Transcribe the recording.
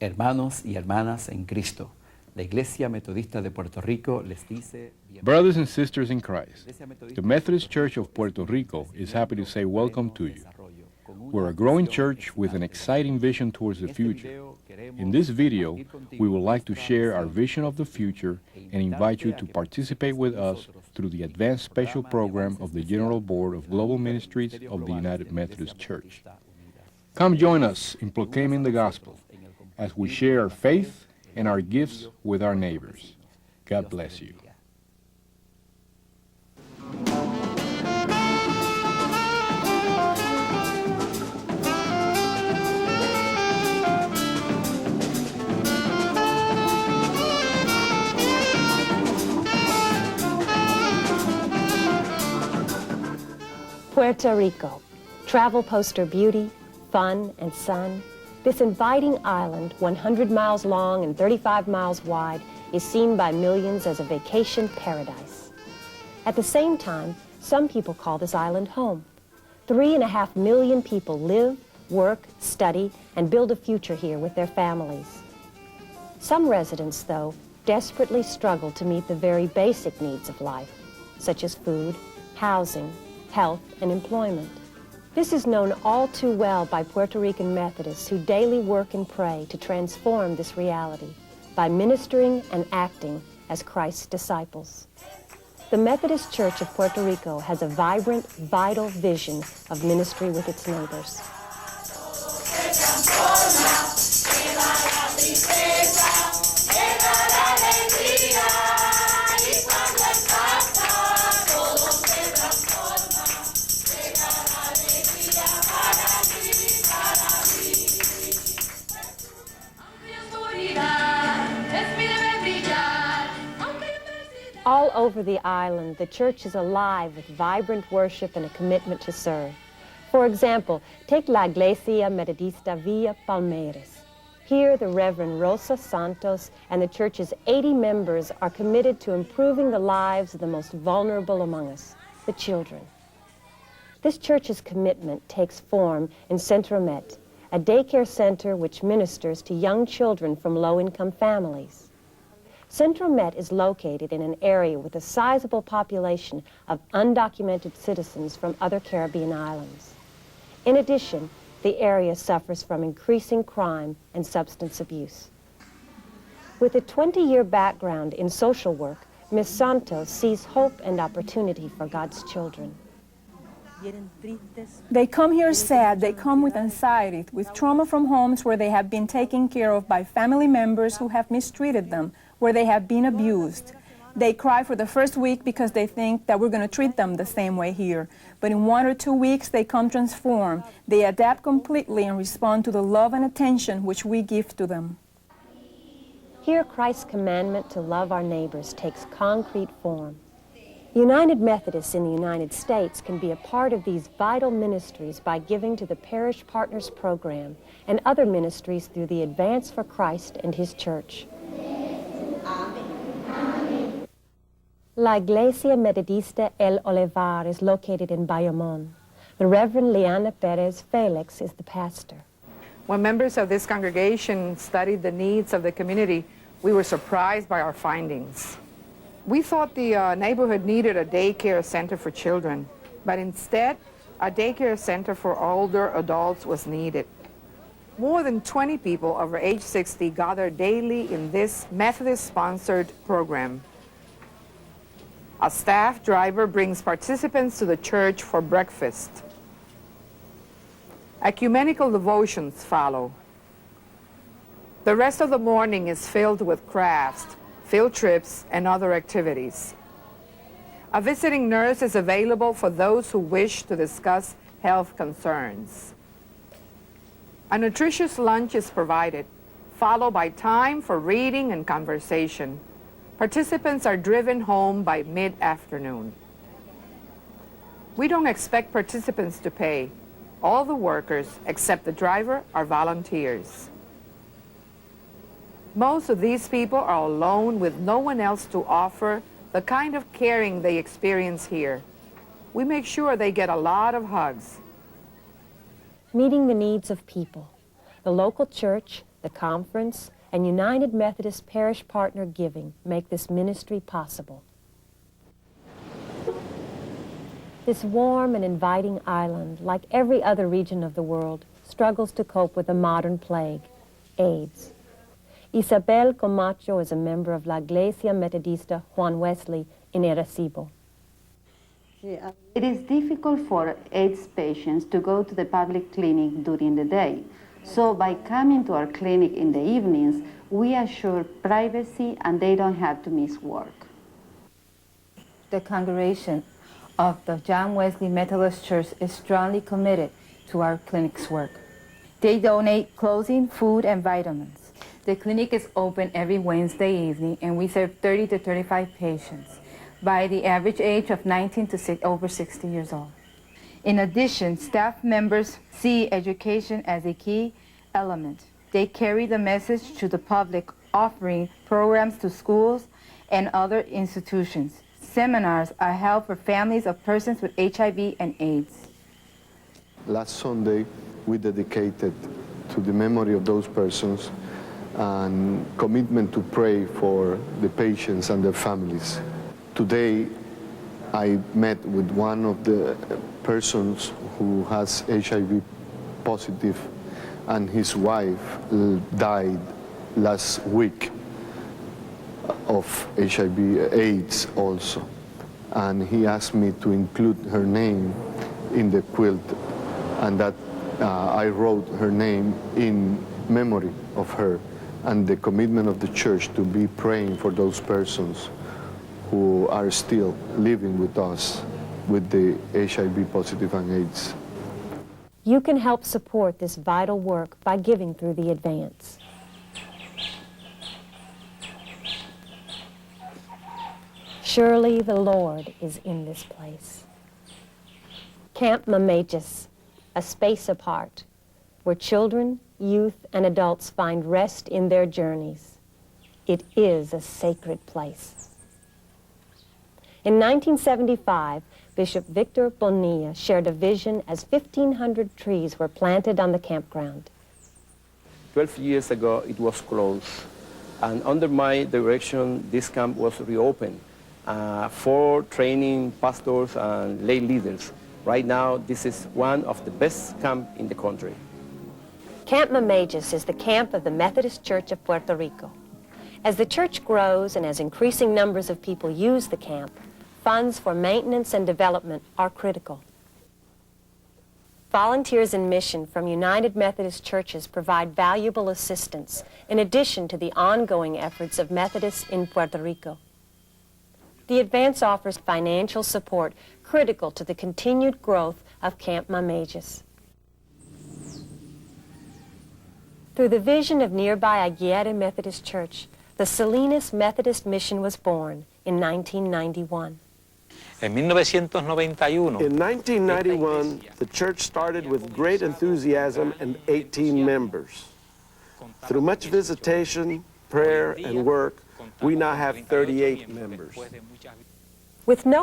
Hermanos y hermanas en Cristo, la Iglesia Metodista de Puerto Rico les dice... Brothers and sisters in Christ, the Methodist Church of Puerto Rico is happy to say welcome to you. We're a growing church with an exciting vision towards the future. In this video, we would like to share our vision of the future and invite you to participate with us through the Advanced Special Program of the General Board of Global Ministries of the United Methodist Church. Come join us in proclaiming the gospel as we share our faith and our gifts with our neighbors. God bless you. Puerto Rico, travel poster beauty, fun, and sun. This inviting island, 100 miles long and 35 miles wide, is seen by millions as a vacation paradise. At the same time, some people call this island home. 3.5 million people live, work, study, and build a future here with their families. Some residents, though, desperately struggle to meet the very basic needs of life, such as food, housing, health, and employment. This is known all too well by Puerto Rican Methodists who daily work and pray to transform this reality by ministering and acting as Christ's disciples. The Methodist Church of Puerto Rico has a vibrant, vital vision of ministry with its neighbors. All over the island, the church is alive with vibrant worship and a commitment to serve. For example, take La Iglesia Metodista Villa Palmeras. Here, the Reverend Rosa Santos and the church's 80 members are committed to improving the lives of the most vulnerable among us, the children. This church's commitment takes form in Centro Met, a daycare center which ministers to young children from low-income families. Centro Met is located in an area with a sizable population of undocumented citizens from other Caribbean islands. In addition, the area suffers from increasing crime and substance abuse. With a 20-year background in social work, Ms. Santos sees hope and opportunity for God's children. They come here sad, they come with anxiety, with trauma from homes where they have been taken care of by family members who have mistreated them, where they have been abused. They cry for the first week because they think that we're going to treat them the same way here. But in 1 or 2 weeks, they come transformed. They adapt completely and respond to the love and attention which we give to them. Here, Christ's commandment to love our neighbors takes concrete form. United Methodists in the United States can be a part of these vital ministries by giving to the Parish Partners Program and other ministries through the Advance for Christ and His Church. La Iglesia Metodista El Olivar is located in Bayamón. The Reverend Liana Perez Felix is the pastor. When members of this congregation studied the needs of the community, we were surprised by our findings. We thought the neighborhood needed a daycare center for children, but instead, a daycare center for older adults was needed. More than 20 people over age 60 gather daily in this Methodist-sponsored program. A staff driver brings participants to the church for breakfast. Ecumenical devotions follow. The rest of the morning is filled with crafts, field trips, and other activities. A visiting nurse is available for those who wish to discuss health concerns. A nutritious lunch is provided, followed by time for reading and conversation. Participants are driven home by mid-afternoon. We don't expect participants to pay. All the workers, except the driver, are volunteers. Most of these people are alone with no one else to offer the kind of caring they experience here. We make sure they get a lot of hugs. Meeting the needs of people. The local church, the conference, and United Methodist Parish Partner Giving make this ministry possible. This warm and inviting island, like every other region of the world, struggles to cope with a modern plague, AIDS. Isabel Camacho is a member of La Iglesia Metodista Juan Wesley in Arecibo. It is difficult for AIDS patients to go to the public clinic during the day. So by coming to our clinic in the evenings, we assure privacy and they don't have to miss work. The congregation of the John Wesley Methodist Church is strongly committed to our clinic's work. They donate clothing, food, and vitamins. The clinic is open every Wednesday evening, and we serve 30 to 35 patients by the average age of 19 to over 60 years old. In addition, staff members see education as a key element. They carry the message to the public, offering programs to schools and other institutions. Seminars are held for families of persons with HIV and AIDS. Last Sunday, we dedicated to the memory of those persons and commitment to pray for the patients and their families. Today, I met with one of the persons who has HIV positive, and his wife died last week of HIV AIDS also. And he asked me to include her name in the quilt, and that I wrote her name in memory of her, and the commitment of the church to be praying for those persons who are still living with us with the HIV positive and AIDS. You can help support this vital work by giving through the advance. Surely the Lord is in this place. Camp Mamages, a space apart, where children, youth, and adults find rest in their journeys. It is a sacred place. In 1975, Bishop Victor Bonilla shared a vision as 1,500 trees were planted on the campground. 12 years ago, it was closed. And under my direction, this camp was reopened for training pastors and lay leaders. Right now, this is one of the best camps in the country. Camp Mamages is the camp of the Methodist Church of Puerto Rico. As the church grows and as increasing numbers of people use the camp, funds for maintenance and development are critical. Volunteers in mission from United Methodist churches provide valuable assistance in addition to the ongoing efforts of Methodists in Puerto Rico. The advance offers financial support critical to the continued growth of Camp Mamages. Through the vision of nearby Aguirre Methodist Church, the Salinas Methodist Mission was born in 1991. In 1991, the church started with great enthusiasm and 18 members. Through much visitation, prayer, and work, we now have 38 members. With no